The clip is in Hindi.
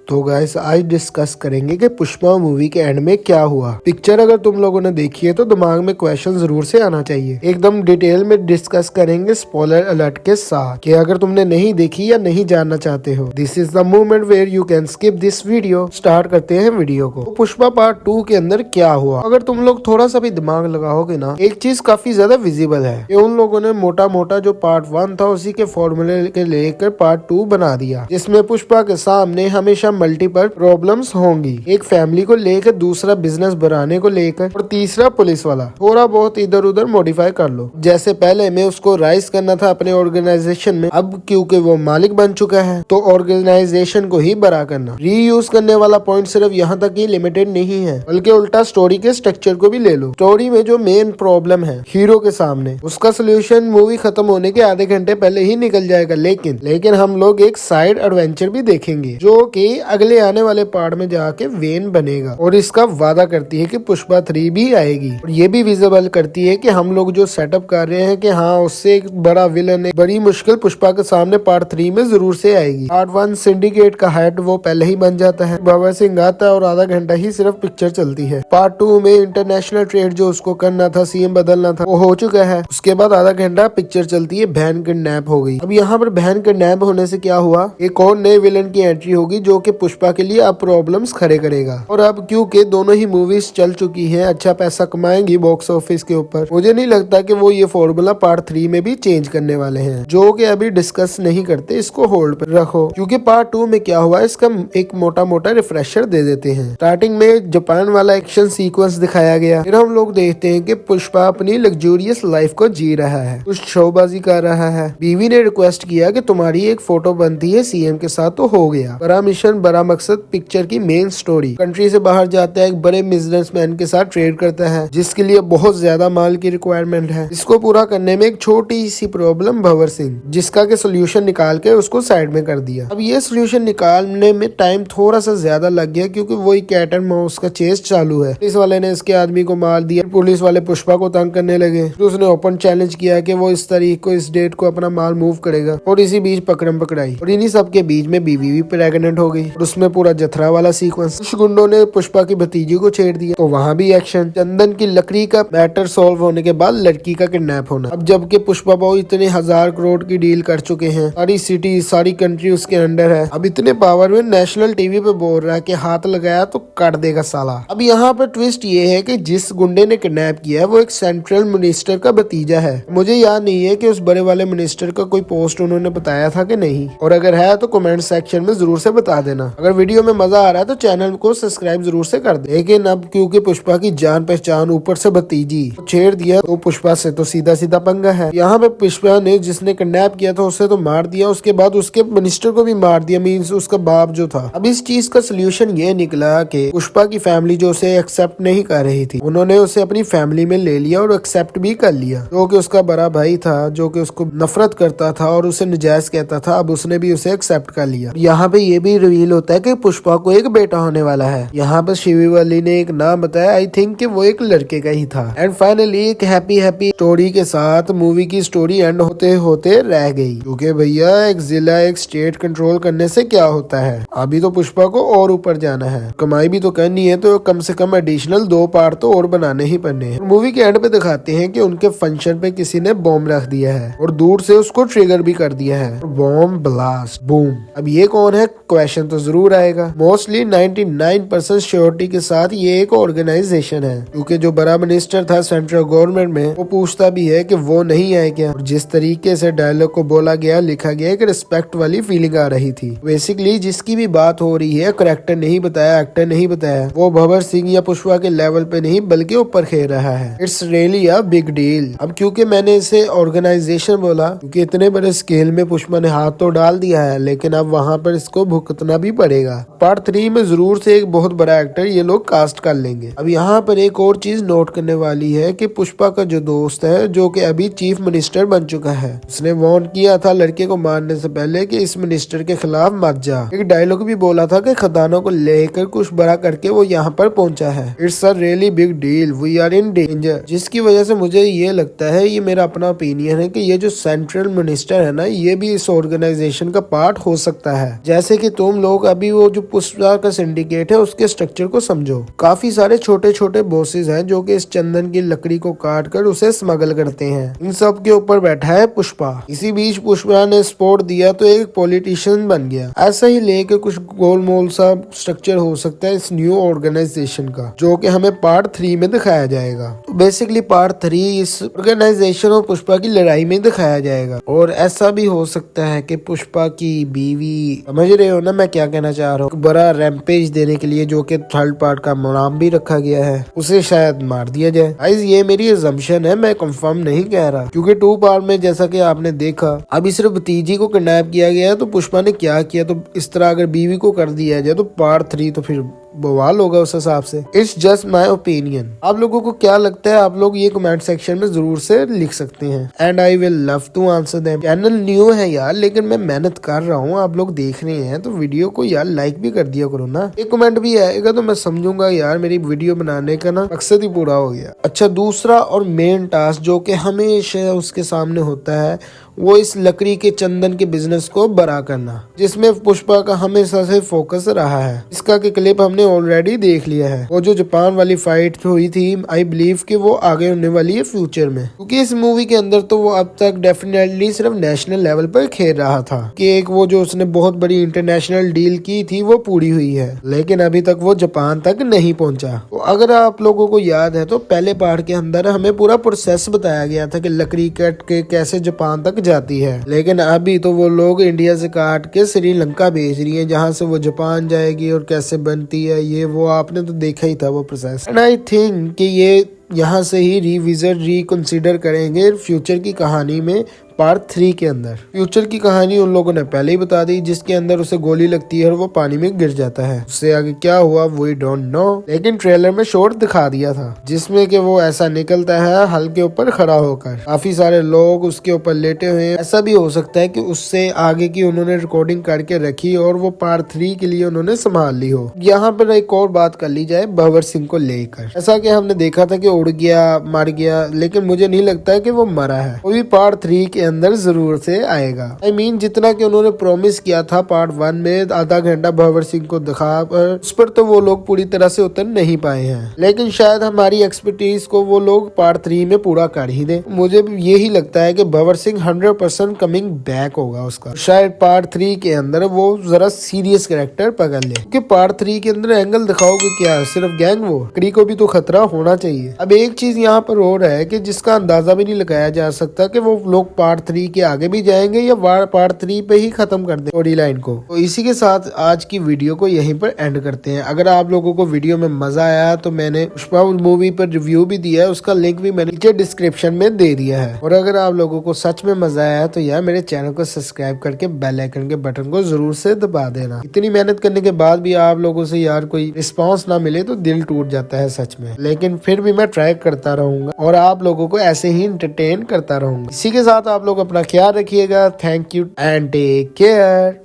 तो गाइस आज डिस्कस करेंगे कि पुष्पा मूवी के एंड में क्या हुआ। पिक्चर अगर तुम लोगों ने देखी है तो दिमाग में क्वेश्चन जरूर से आना चाहिए। एकदम डिटेल में डिस्कस करेंगे स्पॉइलर अलर्ट के साथ कि अगर तुमने नहीं देखी या नहीं जानना चाहते हो, this is the moment where you can skip this video. Start करते हैं वीडियो को। तो पुष्पा पार्ट 2 के अंदर क्या हुआ, अगर तुम लोग थोड़ा सा भी दिमाग लगाओगे ना, एक चीज काफी ज्यादा विजिबल है कि उन लोगों ने मोटा मोटा जो पार्ट 1 था उसी के फॉर्मूले के लेकर पार्ट 2 बना दिया, जिसमें पुष्पा के सामने हमेशा मल्टीपल प्रॉब्लम्स होंगी। एक फैमिली को लेकर, दूसरा बिजनेस बढ़ाने को लेकर, और तीसरा पुलिस वाला। थोड़ा बहुत इधर उधर मॉडिफाई कर लो। जैसे पहले में उसको राइज करना था अपने ऑर्गेनाइजेशन में, अब क्योंकि वो मालिक बन चुका है तो ऑर्गेनाइजेशन को ही बड़ा करना। रीयूज करने वाला पॉइंट सिर्फ यहाँ तक ही लिमिटेड नहीं है, बल्कि उल्टा स्टोरी के स्ट्रक्चर को भी ले लो। स्टोरी में जो मेन प्रॉब्लम है हीरो के सामने, उसका सोल्यूशन मूवी खत्म होने के आधे घंटे पहले ही निकल जाएगा। लेकिन हम लोग एक साइड एडवेंचर भी देखेंगे जो कि अगले आने वाले पार्ट में जाके वेन बनेगा, और इसका वादा करती है कि पुष्पा 3 भी आएगी। और ये भी विजिबल करती है कि हम लोग जो सेटअप कर रहे हैं कि हाँ, उससे एक बड़ा विलन, एक बड़ी मुश्किल पुष्पा के सामने पार्ट 3 में जरूर से आएगी। पार्ट 1 सिंडिकेट का हेड वो पहले ही बन जाता है, भवर सिंह आता है और आधा घंटा ही सिर्फ पिक्चर चलती है। पार्ट 2 में इंटरनेशनल ट्रेड जो उसको करना था, सीएम बदलना था, वो हो चुका है। उसके बाद आधा घंटा पिक्चर चलती है, बहन किडनैप हो गई। अब यहाँ पर बहन किडनैप होने से क्या हुआ, एक और नए विलन की एंट्री होगी जो कि पुष्पा के लिए अब प्रॉब्लम्स खड़े करेगा। और अब क्योंकि दोनों ही मूवीज चल चुकी हैं, अच्छा पैसा कमाएंगी बॉक्स ऑफिस के ऊपर, मुझे नहीं लगता कि वो ये फॉर्मूला पार्ट 3 में भी चेंज करने वाले हैं, जो कि अभी डिस्कस नहीं करते। इसको होल्ड पर रखो, क्योंकि पार्ट 2 में क्या हुआ इसका एक मोटा मोटा रिफ्रेशर दे देते हैं। स्टार्टिंग में जापान वाला एक्शन सीक्वेंस दिखाया गया, फिर हम लोग देखते हैं कि पुष्पा अपनी लग्जूरियस लाइफ को जी रहा है, कुछ शोबाजी कर रहा है। बीवी ने रिक्वेस्ट किया कि तुम्हारी एक फोटो बनती है सीएम के साथ, तो हो गया। बड़ा मिशन बड़ा मकसद, पिक्चर की मेन स्टोरी। कंट्री से बाहर जाता है, एक बड़े बिजनेसमैन के साथ ट्रेड करता है, जिसके लिए बहुत ज्यादा माल की रिक्वायरमेंट है। इसको पूरा करने में एक छोटी सी प्रॉब्लम भवर सिंह, जिसका के सोल्यूशन निकाल के उसको साइड में कर दिया। अब ये सोल्यूशन निकालने में टाइम थोड़ा सा ज्यादा लग गया, क्योंकि वही कैट एंड माउस का चेस चालू है। पुलिस वाले ने इसके आदमी को मार दिया, पुलिस वाले पुष्पा को तंग करने लगे। फिर उसने ओपन चैलेंज किया कि वो इस तारीख को, इस डेट को अपना माल मूव करेगा, और इसी बीच पकड़म पकड़ाई। और इन्हीं सब के बीच में बीवी भी प्रेग्नेंट हो गई, और उसमें पूरा जथरा वाला सीक्वेंस। कुछ गुंडों ने पुष्पा की भतीजी को छेड़ दिया, तो वहाँ भी एक्शन। चंदन की लकड़ी का मैटर सॉल्व होने के बाद लड़की का किडनैप होना। अब जबकि पुष्पा बाबू इतने 1000 करोड़ की डील कर चुके हैं, सारी सिटी सारी कंट्री उसके अंडर है, अब इतने पावर में नेशनल टीवी पे बोल रहा है कि हाथ लगाया तो काट देगा साला। अब यहाँ पर ट्विस्ट ये है कि जिस गुंडे ने किडनैप किया है वो एक सेंट्रल मिनिस्टर का भतीजा है। मुझे याद नहीं है कि उस बड़े वाले मिनिस्टर का कोई पोस्ट उन्होंने बताया था कि नहीं, और अगर है तो कमेंट सेक्शन में जरूर से बता देना। अगर वीडियो में मजा आ रहा है तो चैनल को सब्सक्राइब जरूर से कर दे। लेकिन अब क्योंकि पुष्पा की जान पहचान, ऊपर से भतीजी छेड़ दिया, तो पुष्पा से तो सीधा सीधा पंगा है। यहाँ पे पुष्पा ने जिसने किडनैप किया था उसे तो मार दिया, उसके बाद उसके मिनिस्टर को भी मार दिया, मीन्स उसका बाप जो था। अब इस चीज का सोल्यूशन ये निकला कि पुष्पा की फैमिली जो उसे एक्सेप्ट नहीं कर रही थी, उन्होंने उसे अपनी फैमिली में ले लिया और एक्सेप्ट भी कर लिया। जो कि उसका बड़ा भाई था, जो कि उसको नफरत करता था और उसे नजायज कहता था, अब उसने भी उसे एक्सेप्ट कर लिया। यहाँ पे ये भी रिवील होता है कि पुष्पा को एक बेटा होने वाला है। यहाँ पर शिवी वाली ने एक नाम बताया, आई थिंक कि वो एक लड़के का ही था। एंड फाइनली एक हैप्पी स्टोरी के साथ मूवी की स्टोरी एंड होते होते रह गई, क्योंकि भैया एक जिला, एक स्टेट कंट्रोल करने से क्या होता है, अभी तो पुष्पा को और ऊपर जाना है, कमाई भी तो करनी है, तो कम से कम एडिशनल 2 पार्ट तो और बनाने ही पड़ने हैं। मूवी के एंड पे दिखाते हैं कि उनके फंक्शन पे किसी ने बॉम्ब रख दिया है और दूर से उसको ट्रिगर भी कर दिया है, बॉम्ब ब्लास्ट बूम। अब ये कौन है, क्वेश्चन तो जरूर आएगा। मोस्टली 99% श्योरिटी के साथ ये एक ऑर्गेनाइजेशन है, क्योंकि जो बड़ा मिनिस्टर था सेंट्रल गवर्नमेंट में, वो पूछता भी है कि वो नहीं आए क्या। और जिस तरीके से डायलॉग को बोला गया, लिखा गया, एक रिस्पेक्ट वाली फीलिंग आ रही थी। बेसिकली जिसकी भी बात हो रही है, करेक्टर नहीं बताया, एक्टर नहीं बताया, वो भवर सिंह या पुष्पा के लेवल पे नहीं बल्कि ऊपर खेल रहा है। It's really a big deal. अब क्योंकि मैंने इसे ऑर्गेनाइजेशन बोला, क्योंकि इतने बड़े स्केल में पुष्पा ने हाथ तो डाल दिया है, लेकिन अब वहाँ पर इसको भुगतना भी पड़ेगा। पार्ट 3 में जरूर से एक बहुत बड़ा एक्टर ये लोग कास्ट कर लेंगे। अब यहाँ पर एक और चीज नोट करने वाली है कि पुष्पा का जो दोस्त है, जो कि अभी चीफ मिनिस्टर बन चुका है, उसने वार्न किया था लड़के को मारने से पहले कि इस मिनिस्टर के खिलाफ मत जा। एक डायलॉग भी बोला था कि खदानों को लेकर कुछ बड़ा करके वो यहाँ पर पहुंचा है। It's a really big deal, we are in danger. जिसकी वजह से मुझे ये लगता है, ये मेरा अपना ओपिनियन है, कि ये जो सेंट्रल मिनिस्टर है ना, ये भी इस ऑर्गेनाइजेशन का पार्ट हो सकता है। जैसे कि तुम लोग लोग अभी वो जो पुष्पा का सिंडिकेट है उसके स्ट्रक्चर को समझो। काफी सारे छोटे छोटे बॉसेस हैं जो कि इस चंदन की लकड़ी को काट कर उसे स्मगल करते हैं। इन सब के ऊपर बैठा है पुष्पा। इसी बीच पुष्पा ने सपोर्ट दिया तो एक पॉलिटिशियन बन गया। ऐसा ही लेके कुछ गोलमोल सा स्ट्रक्चर हो सकता है इस न्यू ऑर्गेनाइजेशन का, जो कि हमें पार्ट 3 में दिखाया जाएगा। तो बेसिकली पार्ट 3 इस ऑर्गेनाइजेशन और पुष्पा की लड़ाई में दिखाया जाएगा। और ऐसा भी हो सकता है कि पुष्पा की बीवी, समझ रहे हो ना मैं क्या कहना चाह रहा हूँ, बड़ा रैम्पेज देने के लिए, जो कि थर्ड पार्ट का नाम भी रखा गया है, उसे शायद मार दिया जाए। गाइस ये मेरी अजम्पशन है, मैं कंफर्म नहीं कह रहा, क्योंकि 2 पार्ट में जैसा कि आपने देखा अभी सिर्फ भतीजी को किडनैप किया गया है तो पुष्पा ने क्या किया, तो इस तरह अगर बीवी को कर दिया जाए तो पार्ट 3 तो फिर बवाल होगा उस हिसाब से। It's just my opinion. आप लोगों को क्या लगता है, आप लोग ये कमेंट सेक्शन में जरूर से लिख सकते हैं and I will love to answer them. Channel new है यार, लेकिन मैं मेहनत कर रहा हूँ, आप लोग देख रहे हैं तो वीडियो को यार लाइक भी कर दिया करो ना। एक कमेंट भी आएगा तो मैं समझूंगा यार मेरी वीडियो बनाने का ना मकसद ही पूरा हो गया। अच्छा, दूसरा और मेन टास्क जो कि हमेशा उसके सामने होता है वो इस लकड़ी के चंदन के बिजनेस को बड़ा करना, जिसमें पुष्पा का हमेशा से फोकस रहा है। इसका की क्लिप हमने ऑलरेडी देख लिया है। वो जो जापान वाली फाइट हुई थी, आई बिलीव कि वो आगे होने वाली है फ्यूचर में, क्योंकि इस मूवी के अंदर तो वो अब तक डेफिनेटली सिर्फ नेशनल लेवल पर खेल रहा था कि एक वो जो उसने बहुत बड़ी इंटरनेशनल डील की थी वो पूरी हुई है, लेकिन अभी तक वो जापान तक नहीं पहुंचा। तो अगर आप लोगों को याद है तो पहले पार्ट के अंदर हमें पूरा प्रोसेस बताया गया था कि लकड़ी कट के कैसे जापान तक जाती है, लेकिन अभी तो वो लोग इंडिया से काट के श्रीलंका भेज रही है, जहाँ से वो जापान जाएगी और कैसे बनती है ये वो आपने तो देखा ही था वो प्रोसेस। एंड आई थिंक कि ये यहाँ से ही रिविजिट रिकंसिडर करेंगे फ्यूचर की कहानी में पार्ट 3 के अंदर। फ्यूचर की कहानी उन लोगों ने पहले ही बता दी, जिसके अंदर उसे गोली लगती है और वो पानी में गिर जाता है। उससे आगे क्या हुआ वी डोंट नो, लेकिन ट्रेलर में शॉट दिखा दिया था जिसमें कि वो ऐसा निकलता है हल के ऊपर खड़ा होकर, काफी सारे लोग उसके ऊपर लेटे हुए हैं। ऐसा भी हो सकता है कि उससे आगे की उन्होंने रिकॉर्डिंग करके रखी और वो पार्ट 3 के लिए उन्होंने संभाल ली हो। यहाँ पर एक और बात कर ली जाए भंवर सिंह को लेकर, ऐसा कि हमने देखा था कि उड़ गया मर गया, लेकिन मुझे नहीं लगता है कि वो मरा है। वो भी पार्ट 3 के अंदर जरूर से आएगा। I mean, जितना कि उन्होंने प्रॉमिस किया था पार्ट 1 में आधा घंटा भंवर सिंह को दिखा पर उस पर तो वो लोग पूरी तरह से उतर नहीं पाए हैं, लेकिन शायद हमारी एक्सपर्टीज को वो लोग पार्ट 3 में पूरा कर ही दे। मुझे यही लगता है कि भंवर सिंह 100% कमिंग बैक होगा उसका। शायद पार्ट 3 के अंदर वो जरा सीरियस कैरेक्टर पकड़ ले, क्योंकि पार्ट 3 के अंदर एंगल दिखाओगे क्या, सिर्फ गैंग वो लकड़ी को भी तो खतरा होना चाहिए। अब एक चीज यहाँ पर और है कि जिसका अंदाजा भी नहीं लगाया जा सकता कि वो लोग पार्ट 3 के आगे भी जाएंगे या पार्ट 3 पे ही खत्म कर दे स्टोरी लाइन को। तो इसी के साथ आज की वीडियो को यहीं पर एंड करते हैं। अगर आप लोगों को वीडियो में मजा आया तो मैंने पुष्पा मूवी पर रिव्यू भी दिया है, उसका लिंक भी मैंने नीचे डिस्क्रिप्शन में दे दिया है। और अगर आप लोगों को सच में मजा आया तो यार मेरे चैनल को सब्सक्राइब करके बेल आइकन के बटन को जरूर से दबा देना। इतनी मेहनत करने के बाद भी आप लोगों से यार कोई रिस्पॉन्स ना मिले तो दिल टूट जाता है सच में, लेकिन फिर भी मैं ट्राई करता रहूंगा और आप लोगों को ऐसे ही एंटरटेन करता रहूंगा। इसी के साथ आप लोग अपना ख्याल रखिएगा। Thank you and take care.